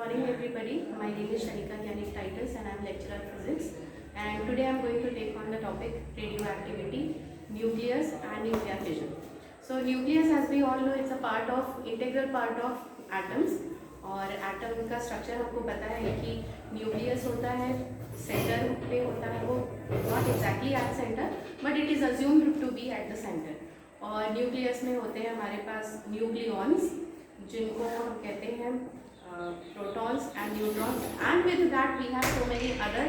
morning everybody. My name is Shanika Yanik Titus and I am lecturer of physics. And today I am going to take on the topic radioactivity, nucleus and nuclear fission. So nucleus, as we all know, it's a part of integral part of atoms. और atom का structure आपको पता है कि nucleus होता है, centre पे होता है, वो not exactly at centre but it is assumed to be at the centre. और न्यूक्लियस में होते हैं हमारे पास न्यूक्लियॉन्स, जिनको हम कहते हैं protons and neutrons, and with that we have so many other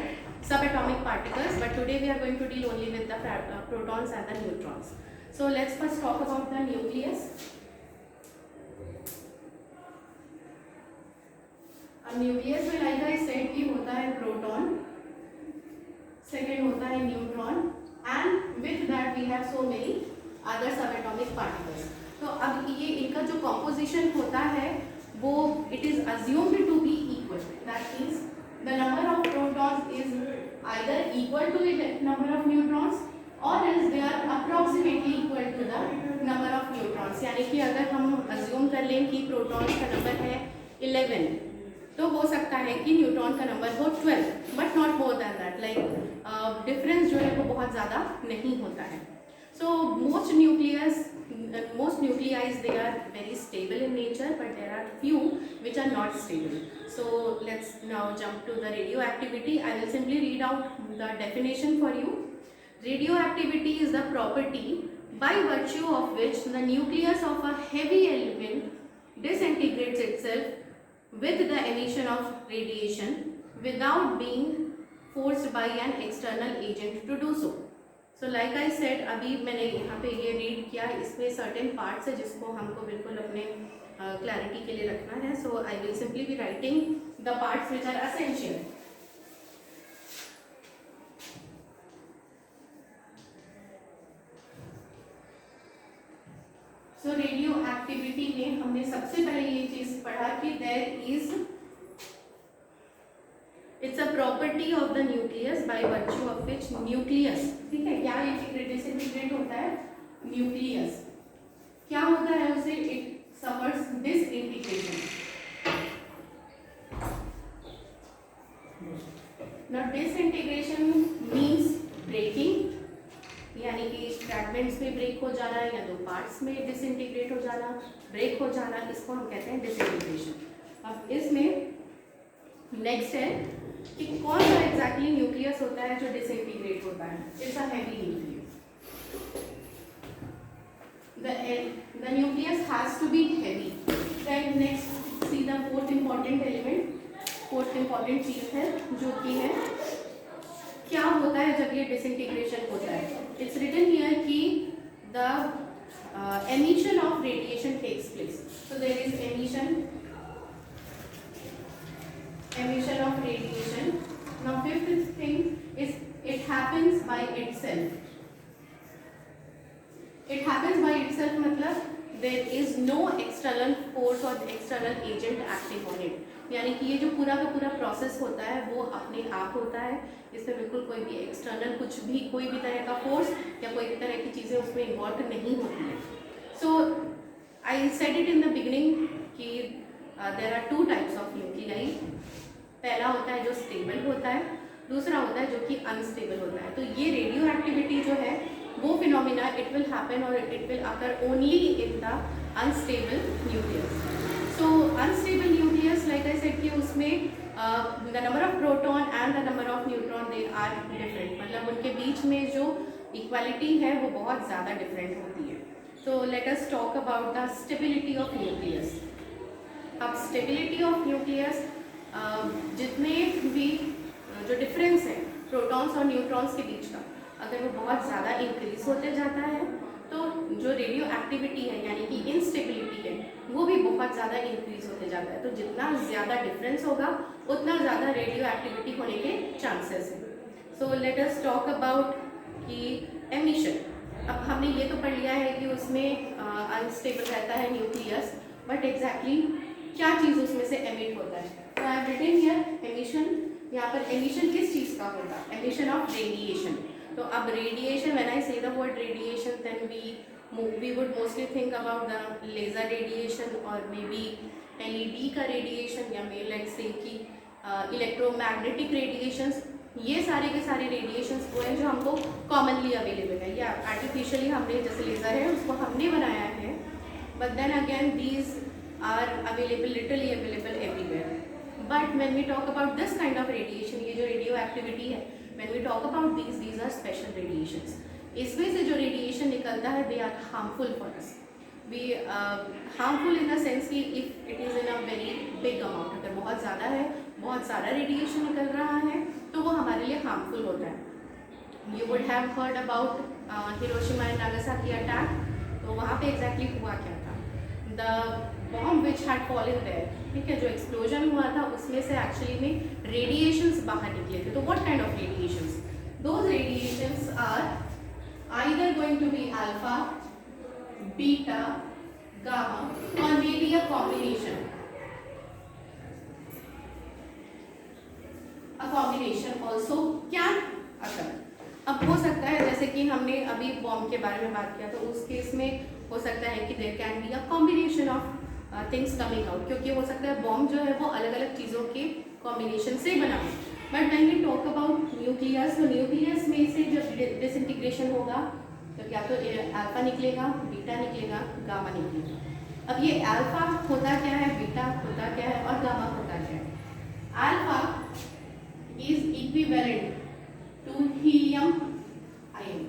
subatomic particles, but today we are going to deal only with the protons and the neutrons. So let's first talk about the nucleus. अब nucleus में like I said कि होता है proton, second होता है neutron, and with that we have so many other subatomic particles. तो अब ये इनका जो कॉम्पोजिशन होता है वो it is assumed to be equal. That means the number of protons is either equal to the number of neutrons और else they are approximately equal to the number of neutrons. यानी कि अगर हम assume कर लें कि protons का number है 11, तो हो सकता है कि न्यूट्रॉन का नंबर हो 12, but not more than that. Like difference जो है वो बहुत ज़्यादा नहीं होता है. सो most nuclei they are very stable in nature, but there are few which are not stable. So let's now jump to the radioactivity. I will simply read out the definition for you. Radioactivity is the property by virtue of which the nucleus of a heavy element disintegrates itself with the emission of radiation without being forced by an external agent to do so. So like I said, अभी मैंने यहाँ पे ये read किया, इसमें certain parts है जिसको हमको बिल्कुल अपने क्लैरिटी के लिए रखना है. So I will simply be writing the parts which are essential. So radioactivity में हमने सबसे पहले ये चीज पढ़ा कि there is it's a property of the nucleus by virtue of which nucleus, ठीक है, क्या डिसइंटीग्रेट होता है. न्यूक्लियस क्या होता है उसे, it suffers disintegration. Now disintegration means breaking, यानी कि फ्रैगमेंट्स में ब्रेक हो जाना या दो पार्ट्स में डिसइंटीग्रेट हो जाना, ब्रेक हो जाना, इसको हम कहते हैं डिसइंटीग्रेशन. अब इसमें नेक्स्ट है कि कौन सा एग्जैक्टली न्यूक्लियस होता है जो डिसइंटीग्रेट होता है. It's a heavy nucleus. The nucleus has to be heavy. Then next see the fourth important element, fourth important चीज है जो कि है क्या होता है जब ये डिसइंटीग्रेशन होता है. इट्स रिटन हियर कि the emission of radiation takes place. So there is emission of radiation. Now fifth thing is it happens by itself. It happens by itself मतलब there is no external force or external agent acting on it. यानी कि ये जो पूरा का पूरा process होता है वो अपने आप होता है. इसमें बिल्कुल कोई भी एक्सटर्नल कुछ भी कोई भी तरह का फोर्स या कोई भी तरह की चीज़ें उसमें इन्वॉल्व नहीं होती है. So I said it in the beginning कि there are two types of nuclei. पहला होता है जो स्टेबल होता है, दूसरा होता है जो कि अनस्टेबल होता है. तो ये रेडियो एक्टिविटी जो है वो फिनोमिना इट विल हैपन और it will occur only in the unstable nucleus. So unstable nucleus like I said कि उसमें the number of proton and the number of neutron they are different. मतलब उनके बीच में जो इक्वालिटी है वो बहुत ज़्यादा डिफरेंट होती है. So let us talk about the stability of nucleus. अब स्टेबिलिटी ऑफ न्यूक्लियस जितने भी जो डिफरेंस है प्रोटॉन्स और न्यूट्रॉन्स के बीच का, अगर वो बहुत ज़्यादा इंक्रीज होते जाता है तो जो रेडियो एक्टिविटी है यानी कि इंस्टेबिलिटी है वो भी बहुत ज़्यादा इंक्रीज होते जाता है. तो जितना ज़्यादा डिफरेंस होगा उतना ज़्यादा रेडियो एक्टिविटी होने के चांसेस हैं. So let us talk about कि एमिशन. अब हमने ये तो पढ़ लिया है कि उसमें अनस्टेबल रहता है न्यूक्लियस, बट एग्जैक्टली क्या चीज़ उसमें से एमिट होता है. तो I have written here emission. यहाँ पर एमिशन किस चीज़ का होगा, एमिशन ऑफ रेडिएशन. तो अब radiation, when I say the word radiation then we would mostly think about the laser radiation or maybe LED का रेडिएशन या मे लेट्स से कि इलेक्ट्रोमैग्नेटिक रेडिएशंस, ये सारे के सारे रेडिएशंस वो हैं जो हमको कॉमनली अवेलेबल है, या आर्टिफिशियली हमने जैसे लेज़र है उसको हमने बनाया है, but then again these are available, literally available everywhere. But when we talk about this kind of radiation, ये जो रेडियो एक्टिविटी है, when we talk about these are special radiations. इसमें से जो रेडिएशन निकलता है they are harmful for us. We harmful in the sense कि if it is in a very big amount, अगर बहुत ज़्यादा है, बहुत सारा रेडिएशन निकल रहा है तो वो हमारे लिए हार्मफुल होता है. You would have heard about Hiroshima and Nagasaki attack. तो वहाँ पे एग्जैक्टली हुआ क्या था? The bomb which had fallen there, ठीक है, जो एक्सप्लोजन हुआ था उसमें से एक्चुअली में रेडिएशंस बाहर निकले थे. तो what kind of radiations? Those radiations are either going to be alpha, beta, gamma, और may be a combination. Combination also can occur. अब हो सकता है जैसे कि हमने अभी बॉम्ब के बारे में बात किया, तो उस केस में हो सकता है कि there can be a combination of things coming out, क्योंकि हो सकता है बॉम्ब जो है वो अलग अलग चीज़ों के कॉम्बिनेशन से बना हो. But when we talk about nucleus, तो न्यूक्लियस में से जब डिसइंटीग्रेशन होगा तो क्या तो अल्फा निकलेगा, बीटा निकलेगा, गामा निकलेगा. अब ये अल्फा होता क्या है, बीटा होता क्या है और गामा होता क्या है? Alpha is equivalent to helium ion.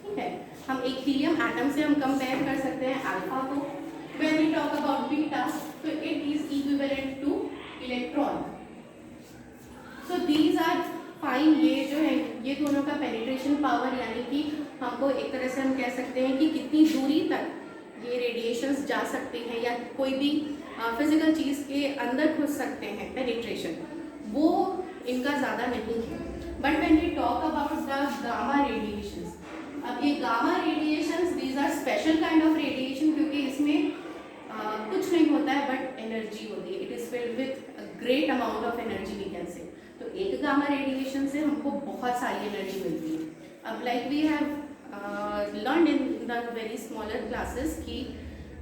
ठीक है, हम एक हीलियम एटम से हम कंपेयर कर सकते हैं अल्फा को. when we talk about beta, तो it is equivalent to electron. so these are fine. ये जो है ये दोनों का पेनिट्रेशन पावर, यानी कि हमको एक तरह से हम कह सकते हैं कि कितनी दूरी तक ये रेडिएशंस जा सकते हैं या कोई भी फिजिकल चीज़ के अंदर घुस सकते हैं, पेनिट्रेशन वो इनका ज़्यादा नहीं है. But when we talk about the gamma radiations, अब ये gamma radiations these are special kind of radiation, क्योंकि इसमें कुछ नहीं होता है बट एनर्जी होती है. It is filled with a great amount of energy we can say. तो एक गामा रेडिएशन से हमको बहुत सारी एनर्जी मिलती है. अब like we have learned in the very smaller classes कि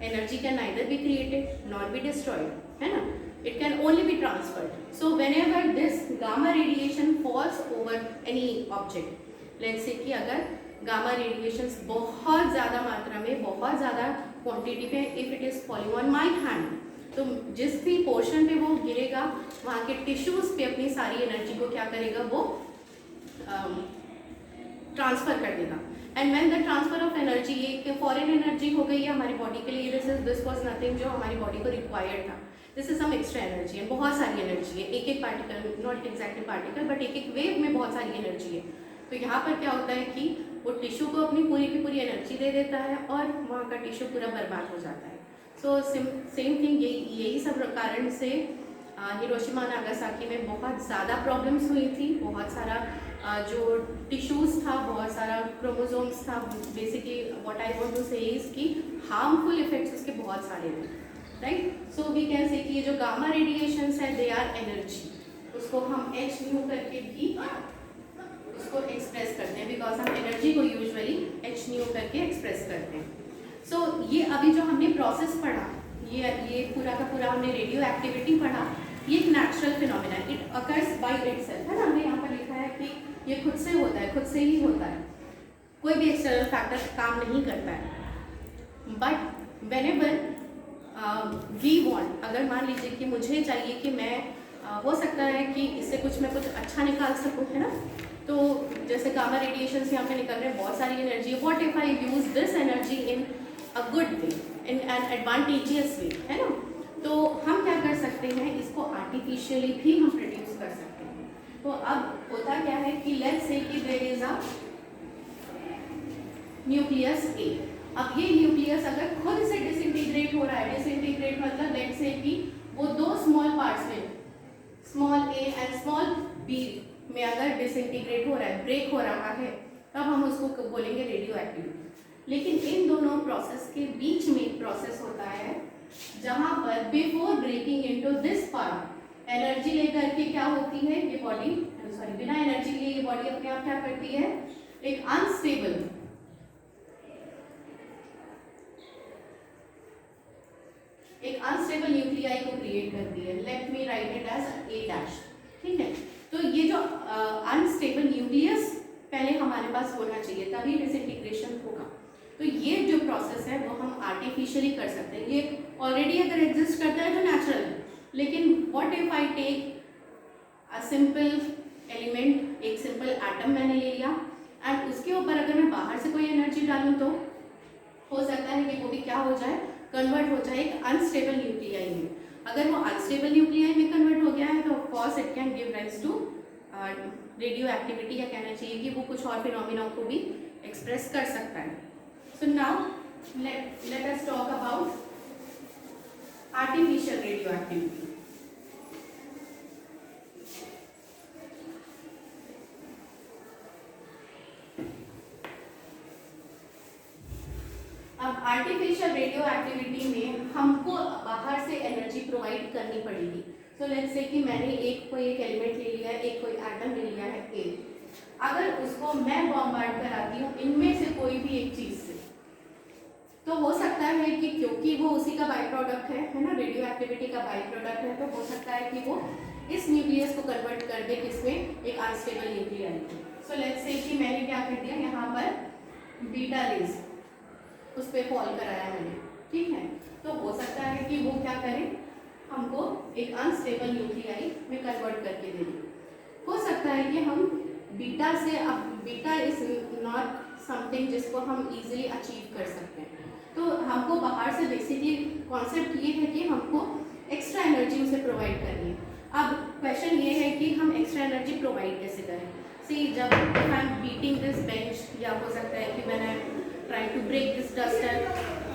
energy can neither be created not be destroyed, है ना. It can only be transferred. So whenever this gamma radiation falls over any object, let's say कि अगर gamma radiations बहुत ज़्यादा मात्रा में, बहुत ज़्यादा क्वांटिटी में, if it is falling on my hand, तो जिस भी पोर्शन पे वो गिरेगा वहाँ के टिश्यूज़ पे अपनी सारी एनर्जी को क्या करेगा, वो ट्रांसफ़र कर देगा. And when the transfer of energy, एक फॉरेन एनर्जी हो गई है हमारी बॉडी के लिए, दिस वॉज नथिंग जो हमारी बॉडी को रिक्वायर्ड था. This is some extra energy है, बहुत सारी एनर्जी है, एक एक particle, not exactly particle but एक एक वेव में बहुत सारी एनर्जी है. तो यहाँ पर क्या होता है कि वो टिश्यू को अपनी पूरी की पूरी एनर्जी दे देता है और वहाँ का टिश्यू पूरा बर्बाद हो जाता है. सो सेम थिंग, यही सब कारण से हिरोशिमा नागासाकी में बहुत ज़्यादा प्रॉब्लम्स हुई थी. बहुत सारा जो टिश्यूज़ था, बहुत सारा क्रोमोसोम्स था. Basically what I want to say is कि हार्मफुल इफेक्ट्स उसके बहुत सारे थे, राइट. सो वी कैन से कि ये जो गामा रेडिएशंस है दे आर एनर्जी. उसको हम एच न्यू करके भी उसको एक्सप्रेस करते हैं, बिकॉज हम एनर्जी को यूजुअली एच न्यू करके एक्सप्रेस करते हैं. सो ये अभी जो हमने प्रोसेस पढ़ा, ये पूरा का पूरा हमने रेडियो एक्टिविटी पढ़ा, ये एक natural phenomena, it occurs by itself, है ना. हमने यहाँ पर लिखा है कि ये खुद से होता है, खुद से ही होता है, कोई भी एक्सटर्नल फैक्टर काम नहीं करता है. बट व्हेनेवर वी वांट, अगर मान लीजिए कि मुझे चाहिए कि मैं हो सकता है कि इससे मैं कुछ अच्छा निकाल सकूँ, है ना. तो जैसे गामा रेडिएशन से यहाँ पे निकल रहे हैं बहुत सारी energy. What if I use this energy in a good way, in an advantageous way, है ना. तो हम क्या कर सकते हैं, इसको आर्टिफिशियली भी हम प्रोड्यूस कर सकते हैं. तो अब होता क्या है कि लेट्स से कि देयर इज अ न्यूक्लियस ए. अब ये न्यूक्लियस अगर खुद से डिसइंटीग्रेट हो रहा है, डिसइंटीग्रेट मतलब लेट्स से कि वो दो स्मॉल पार्ट्स में, small A and small B में अगर डिसइंटीग्रेट हो रहा है, ब्रेक हो रहा है, तब हम उसको बोलेंगे रेडियो एक्टिविटी. लेकिन इन दोनों प्रोसेस के बीच में एक प्रोसेस होता है जहां पर before breaking into this part energy लेकर के क्या होती है ये बॉडी, सॉरी बिना एनर्जी लिए ये बॉडी अपने आप क्या करती है, एक अनस्टेबल न्यूक्लियाई को क्रिएट कर दी है, let me write it as a dash, ठीक है। तो ये जो अनस्टेबल न्यूक्लियस पहले हमारे पास होना चाहिए, तभी डिसइंटीग्रेशन होगा। तो ये जो प्रोसेस है वो हम आर्टिफिशियली कर सकते हैं। ये ऑलरेडी अगर एग्जिस्ट करता है तो नेचुरल है, लेकिन what if I take a simple element, एक सिंपल एटम मैंने ले लिया, एंड उसके ऊपर अगर मैं बाहर से कोई एनर्जी डालूं तो हो सकता है कि वो भी क्या हो जाए, कन्वर्ट हो जाए एक अनस्टेबल न्यूक्लियाई में। अगर वो अनस्टेबल न्यूक्लियाई में कन्वर्ट हो गया है तो of course it can give rise to radioactivity, या कहना चाहिए कि वो कुछ और फिनोमिना को भी एक्सप्रेस कर सकता है। So now let us talk about artificial radioactivity. अब आर्टिफिशियल रेडियो एक्टिविटी में हमको बाहर से एनर्जी प्रोवाइड करनी पड़ेगी। तो लेट्स से कि मैंने कोई एक एलिमेंट ले लिया है, एक कोई एटम ले लिया है ए, अगर उसको मैं बॉम्बार्ड कराती हूँ इनमें से कोई भी एक चीज से, तो हो सकता है कि क्योंकि वो उसी का बाई प्रोडक्ट है ना, रेडियो एक्टिविटी का बाई प्रोडक्ट है, तो हो सकता है कि वो इस न्यूक्लियस को कन्वर्ट कर दे किसमें, एक unstable nucleus. So let's say कि मैंने क्या कर दिया, यहाँ पर बीटा रेज उस पर फॉल कराया मैंने, ठीक है। तो हो सकता है कि वो क्या करे, हमको एक अनस्टेबल न्यूक्लियाई में कन्वर्ट करके दे दे। हो सकता है कि हम बीटा से, अब बीटा इज नॉट समथिंग जिसको हम इजीली अचीव कर सकते हैं, तो हमको बाहर से बेसिकली कॉन्सेप्ट ये है कि हमको एक्स्ट्रा एनर्जी उसे प्रोवाइड करनी है। अब क्वेश्चन ये है कि हम एक्स्ट्रा एनर्जी प्रोवाइड कैसे करें। सी जब I am beating this bench, या हो सकता है कि मैंने try to break this duster,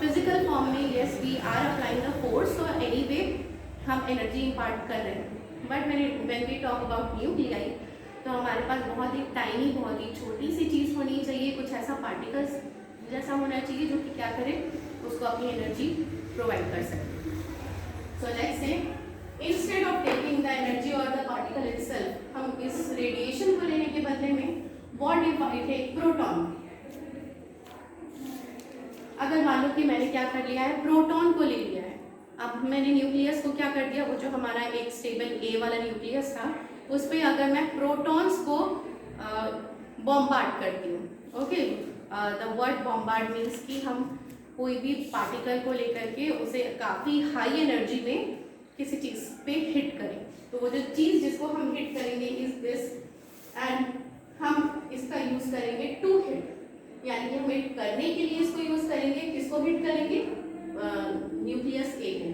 physical form में yes we are applying the force, और एनीवे हम एनर्जी इम्पार्ट कर रहे हैं। But when we talk about nuclei, तो हमारे पास बहुत ही टाइनी, बहुत ही छोटी सी चीज़ होनी चाहिए, कुछ ऐसा पार्टिकल्स जैसा होना चाहिए जो कि क्या करे, उसको अपनी एनर्जी प्रोवाइड कर सके। So let's say instead of taking the energy और द पार्टिकल इटसेल्फ, हम इस रेडिएशन को लेने के बदले में what if I take proton. अगर मान लो कि मैंने क्या कर लिया है, प्रोटॉन को ले लिया है, अब मैंने न्यूक्लियस को क्या कर दिया, वो जो हमारा एक स्टेबल ए वाला न्यूक्लियस था उस पर अगर मैं प्रोटॉन्स को बॉम्बार्ड करती हूँ, okay, the word bombard means कि हम कोई भी पार्टिकल को लेकर के उसे काफ़ी हाई एनर्जी में किसी चीज़ पे हिट करें, तो वो जो चीज़ जिसको हम हिट करेंगे इज दिस, एंड हम इसका यूज़ करेंगे टू हिट, यानी कि हम हिट करने के लिए इसको यूज़ करेंगे, किसको हिट करेंगे, न्यूक्लियस ए को।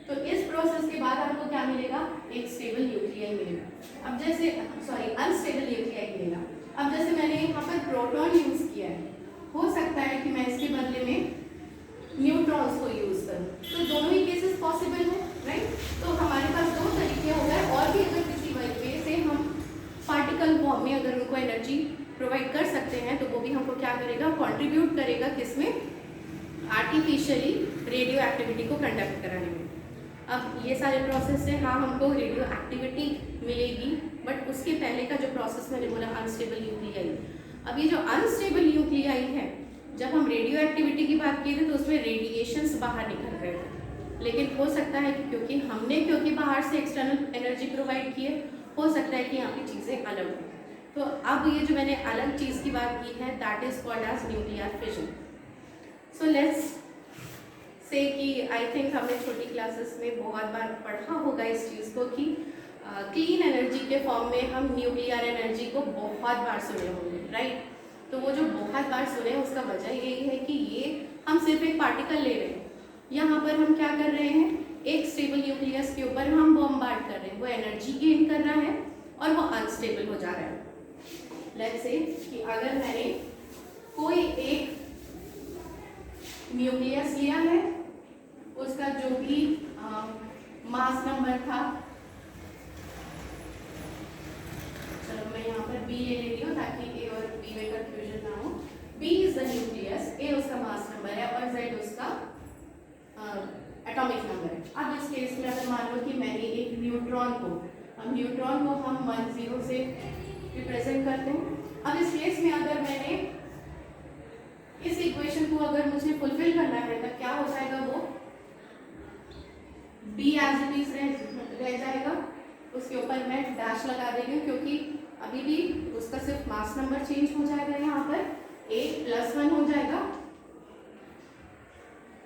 तो इस प्रोसेस के बाद आपको क्या मिलेगा, एक स्टेबल न्यूक्लियाई मिलेगा। अब जैसे अनस्टेबल न्यूक्लियाई मिलेगा। अब जैसे मैंने यहाँ पर प्रोटॉन यूज़ किया है, हो सकता है कि मैं इसके बदले में न्यूट्रॉन्स को यूज़ करूँ, तो दोनों ही केसेस पॉसिबल है, राइट। तो हमारे पास दो तरीके हो गए, और भी अगर किसी वे से हम पार्टिकल फॉर्म में अगर उनको एनर्जी प्रोवाइड कर सकते हैं, तो वो भी हमको क्या करेगा, कॉन्ट्रीब्यूट करेगा किसमें, आर्टिफिशियली रेडियो एक्टिविटी को कंडक्ट कराने में। अब ये सारे प्रोसेस से हाँ हमको रेडियो एक्टिविटी मिलेगी, बट उसके पहले का जो प्रोसेस मैंने बोला अनस्टेबल न्यूक्लियाई। अब ये जो अनस्टेबल न्यूक्लियाई है, जब हम रेडियो एक्टिविटी की बात किए थे तो उसमें रेडिएशंस बाहर निकल रहे थे, लेकिन हो सकता है कि क्योंकि बाहर से एक्सटर्नल एनर्जी प्रोवाइड की है, हो सकता है कि यहाँ की चीज़ें अलग हो। तो अब ये जो मैंने अलग चीज़ की बात की है, that is called as nuclear fission. So let's say कि आई थिंक हमने छोटी क्लासेस में बहुत बार पढ़ा होगा इस चीज़ को कि क्लीन एनर्जी के फॉर्म में हम न्यूक्लियर एनर्जी को बहुत बार सुने होंगे, राइट। तो वो जो बहुत बार सुने उसका वजह यही है कि ये हम सिर्फ एक पार्टिकल ले रहे हैं, यहाँ पर हम क्या कर रहे हैं, एक स्टेबल न्यूक्लियस के ऊपर हम बॉम्बार्ड कर रहे हैं, वो एनर्जी गेन कर रहा है और वो अनस्टेबल हो जा रहा है। लेट्स से कि अगर मैंने कोई एक न्यूक्लियस लिया है, उसका जो भी मास नंबर था, चलो मैं यहाँ पर बी ले लेती हूँ ताकि ए और बी में कंफ्यूजन ना हो। बी इज द न्यूक्लियस, ए उसका मास नंबर है और जेड उसका एटॉमिक नंबर है। अब इस केस में अगर मान लो कि मैंने एक न्यूट्रॉन को, अब न्यूट्रॉन को हम 10 से रिप्रेजेंट करते हैं। अब इस केस में अगर मैंने इस इक्वेशन को अगर मुझे फुलफिल करना है तो क्या हो जाएगा, वो बी एज इट इज रह जाएगा, उसके ऊपर मैं डैश लगा दे रही हूँ क्योंकि अभी भी उसका सिर्फ मास नंबर चेंज हो जाएगा, यहाँ पर A+1 हो जाएगा,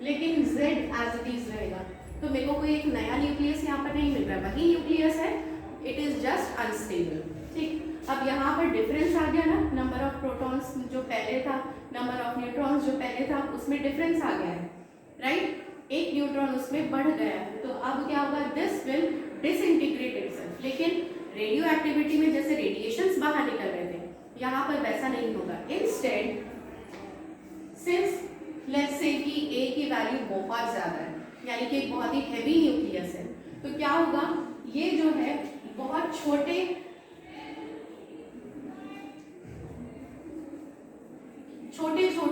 लेकिन Z एज इट इज रहेगा। तो मेरे को कोई एक नया न्यूक्लियस यहाँ पर नहीं मिल रहा है, वही न्यूक्लियस है, इट इज जस्ट अनस्टेबल। ठीक, अब यहाँ पर डिफरेंस आ गया ना, नंबर ऑफ प्रोटॉन्स जो पहले था, नंबर ऑफ न्यूट्रॉन्स जो पहले था, उसमें डिफरेंस आ गया है, राइट, एक न्यूट्रॉन उसमें बढ़ गया है। तो अब क्या होगा, दिस विल डिसइंटीग्रेट इटसेल्फ। लेकिन रेडियो एक्टिविटी में जैसे रेडिएशंस बाहर निकल रहे थे, यहाँ पर वैसा नहीं होगा। इंस्टेड सिंस लेट्स से कि A की वैल्यू बहुत ज़्यादा है, यानी कि एक बहुत ही हैवी न्यूक्लियस है, तो क्या होगा, ये जो है बहुत छोटे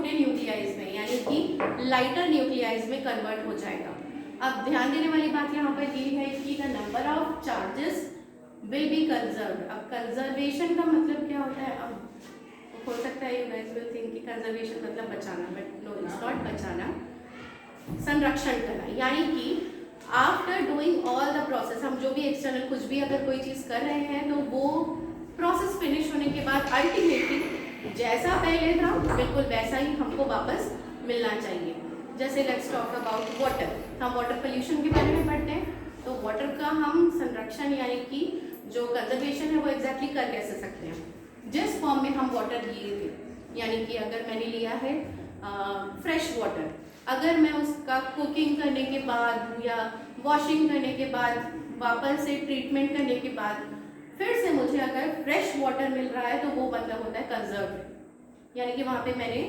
न्यूक्लियाइज में, यानी कि लाइटर न्यूक्लियाइज में कन्वर्ट हो जाएगा। अब ध्यान देने वाली बात यहाँ पर ये है कि the number of charges will be conserved. अब कंजर्वेशन का मतलब क्या होता है, अब हो सकता है यू गाइस विल थिंक कि कंजर्वेशन मतलब बचाना, बट नो, इट्स नॉट बचाना, संरक्षण करना। यानी कि after doing all the process, हम जो भी एक्सटर्नल कुछ भी अगर कोई चीज़ कर रहे हैं तो वो प्रोसेस फिनिश होने के बाद अल्टीमेटली जैसा पहले था बिल्कुल वैसा ही हमको वापस मिलना चाहिए। जैसे लेट्स टॉक अबाउट वाटर, हम वाटर पोल्यूशन के बारे में पढ़ते हैं, तो वाटर का हम संरक्षण यानी कि जो कंजर्वेशन है वो एग्जैक्टली कर कैसे सकते हैं, जिस फॉर्म में हम वाटर लिए थे, यानी कि अगर मैंने लिया है फ्रेश वाटर, अगर मैं उसका कुकिंग करने के बाद या वॉशिंग करने के बाद वापस से ट्रीटमेंट करने के बाद फिर से मुझे अगर फ्रेश वाटर मिल रहा है तो वो मतलब होता है कंजर्व, यानी कि वहाँ पे मैंने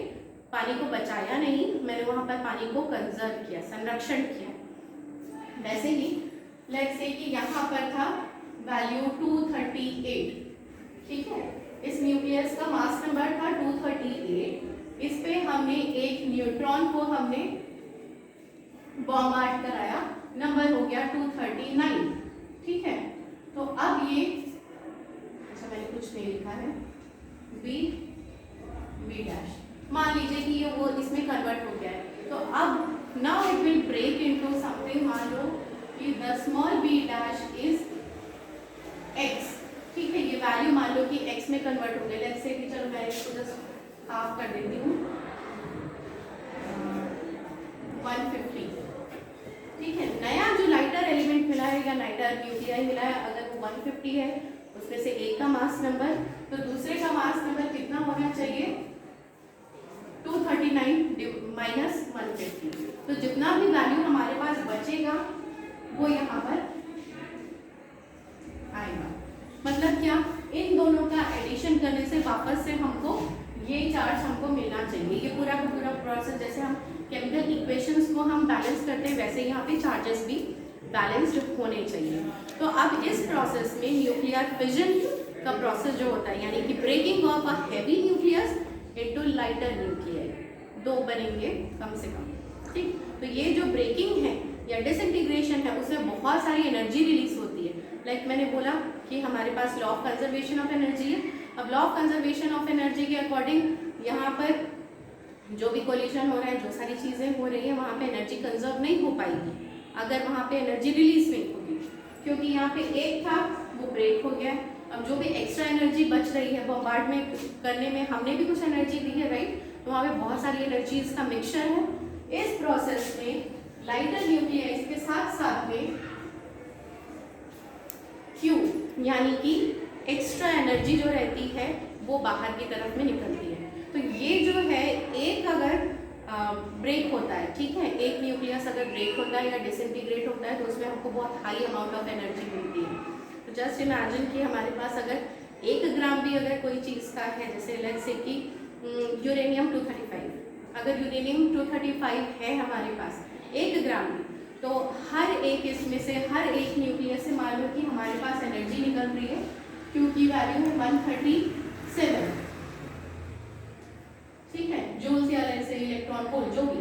पानी को बचाया नहीं, मैंने वहाँ पर पानी को कंजर्व किया, संरक्षण किया। वैसे ही लेट्स से कि यहाँ पर था वैल्यू 238, ठीक है, इस न्यूक्लियस का मास नंबर था 238, इस पे हमने एक न्यूट्रॉन को हमने बॉम्बार्ड कराया, नंबर हो गया 239, ठीक है। तो अब ये, अच्छा मैंने कुछ नहीं लिखा है, बी डैश, मान लीजिए कि ये वो इसमें कन्वर्ट हो गया है, तो अब now it will break into something, मान लो कि the small B dash is x, ठीक है, ये वैल्यू मान लो कि x में कन्वर्ट हो गया। लेट्स से कि चलो मैं इसको जस्ट हाफ कर देती हूँ, 150, ठीक है। नया जो लाइटर एलिमेंट मिला है या लाइटर न्यूक्लियाई मिला है, अगर वो 150 है, उसमें से एक का मास नंबर, तो दूसरे का मास नंबर कितना होना चाहिए, 239 माइनस 150। तो जितना भी वैल्यू हमारे पास बचेगा वो यहाँ पर आएगा। मतलब क्या, इन दोनों का एडिशन करने से वापस से हमको ये चार्ज हमको मिलना चाहिए। ये पूरा का पूरा प्रोसेस, जैसे हम केमिकल इक्वेशंस को हम बैलेंस करते हैं, वैसे यहाँ पे चार्जेस भी बैलेंस्ड होने चाहिए। तो अब इस प्रोसेस में न्यूक्लियर फिजन का प्रोसेस जो होता है, यानी कि breaking of a heavy nucleus into lighter nuclei, दो बनेंगे कम से कम, ठीक। तो ये जो ब्रेकिंग है या डिसइंटीग्रेशन है, उसमें बहुत सारी एनर्जी रिलीज होती है। लाइक मैंने बोला कि हमारे पास law of conservation of energy है। अब law of conservation of energy के अकॉर्डिंग यहाँ पर जो भी कोलिजन हो रहा है, जो सारी चीज़ें हो रही है, वहाँ पे एनर्जी कंजर्व नहीं हो पाएगी अगर वहाँ पे एनर्जी रिलीज नहीं होगी, क्योंकि यहाँ पे एक था वो ब्रेक हो गया। अब जो भी एक्स्ट्रा एनर्जी बच रही है बॉम्बार्ड में करने में, हमने भी कुछ एनर्जी दी है, राइट, तो वहाँ पे बहुत सारी एनर्जीज का मिक्सचर है। इस प्रोसेस में लाइटर न्यूक्लियाइज के साथ साथ में Q यानी कि एक्स्ट्रा एनर्जी जो रहती है वो बाहर की तरफ में निकलती है। तो ये जो है एक अगर ब्रेक होता है, ठीक है, एक न्यूक्लियस अगर ब्रेक होता है या डिसइंटीग्रेट होता है तो उसमें हमको बहुत हाई अमाउंट ऑफ एनर्जी मिलती है। तो जस्ट इमेजिन कि हमारे पास अगर 1 ग्राम भी अगर कोई चीज़ का है, जैसे लेट्स से कि यूरेनियम 235, अगर यूरेनियम 235 है हमारे पास 1 ग्राम भी, तो हर एक इसमें से हर एक न्यूक्लियस से मान लो कि हमारे पास एनर्जी निकल रही है, क्योंकि वैल्यू है 137, ठीक है, जूल्स या ऐसे इलेक्ट्रॉन वोल्ट जो भी,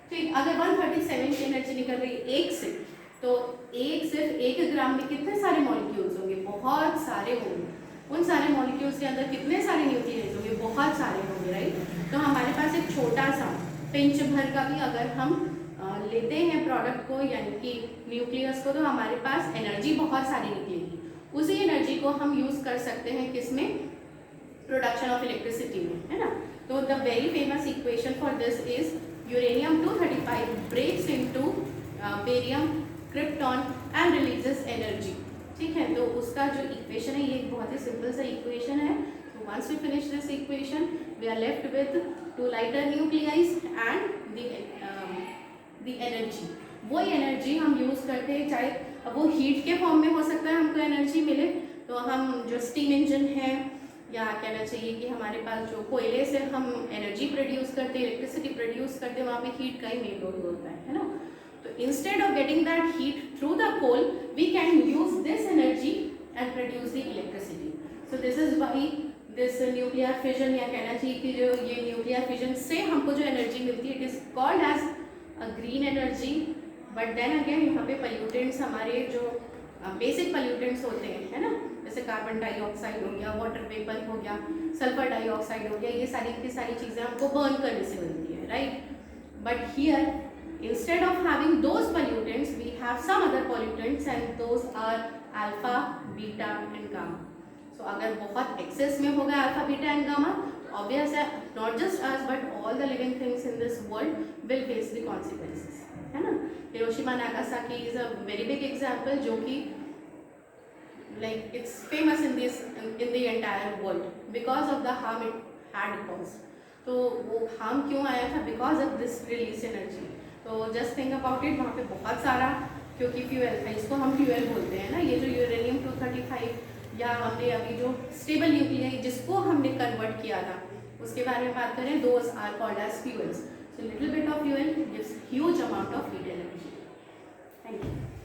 ठीक। अगर 137 की एनर्जी निकल रही है एक से, तो सिर्फ 1 ग्राम में कितने सारे मॉलिक्यूल्स होंगे, बहुत सारे होंगे। उन सारे मॉलिक्यूल्स के अंदर कितने सारे न्यूक्लियस होंगे, बहुत सारे होंगे, राइट। तो हमारे पास एक छोटा सा पिंच भर का भी अगर हम लेते हैं प्रोडक्ट को यानी कि न्यूक्लियस को, तो हमारे पास एनर्जी बहुत सारी निकलेगी। उसी एनर्जी को हम यूज़ कर सकते हैं किसमें, प्रोडक्शन ऑफ इलेक्ट्रिसिटी में, है ना। तो the very famous equation for this is uranium 235 breaks into barium krypton and releases energy. ठीक है, तो उसका जो इक्वेशन है ये एक बहुत ही सिंपल सा इक्वेशन है। So once we finish this equation, we are left with two lighter nuclei and the energy। वो एनर्जी हम यूज़ करते हैं, चाहे अब वो हीट के फॉर्म में हो सकता है हमको एनर्जी मिले, तो हम जो स्टीम इंजन है या कहना चाहिए कि हमारे पास जो कोयले से हम एनर्जी प्रोड्यूस करते हैं, इलेक्ट्रिसिटी प्रोड्यूस करते हैं, वहाँ पे हीट का ही मेन रोल होता है ना। तो instead of getting that heat through the coal, we can use this energy and produce the electricity. So this is why this nuclear fission, या कहना चाहिए कि जो ये न्यूक्लियर फिजन से हमको जो एनर्जी मिलती है, it is called as a green energy. But then again यहाँ पे पल्यूटेंट्स, हमारे जो बेसिक पल्यूटेंट्स होते हैं, है ना, जैसे कार्बन डाइऑक्साइड हो गया, वाटर वेपर हो गया, सल्फर डाइऑक्साइड हो गया, ये सारी की सारी चीज़ें हमको बर्न करने से मिलती है, right. But here instead of having those pollutants, we have some other pollutants and those are alpha, beta and gamma. So अगर बहुत excess में होगा alpha, beta and gamma, तो obvious है not just us but all the living things in this world will face the consequences, है ना। Hiroshima Nagasaki is a very big example, जो कि like it's famous in the entire world because of the harm it had caused। तो वो harm क्यों आया था, because of this released energy। तो जस्ट थिंक अबाउट इट, वहाँ पे बहुत सारा, क्योंकि फ्यूएल था, इसको हम फ्यूएल बोलते हैं ना, ये जो यूरेनियम 235 या हमने अभी जो स्टेबल न्यूक्लियाई जिसको हमने कन्वर्ट किया था उसके बारे में बात करें, those are called as fuels. So little bit of fuel gives huge amount of heat energy. Thank you.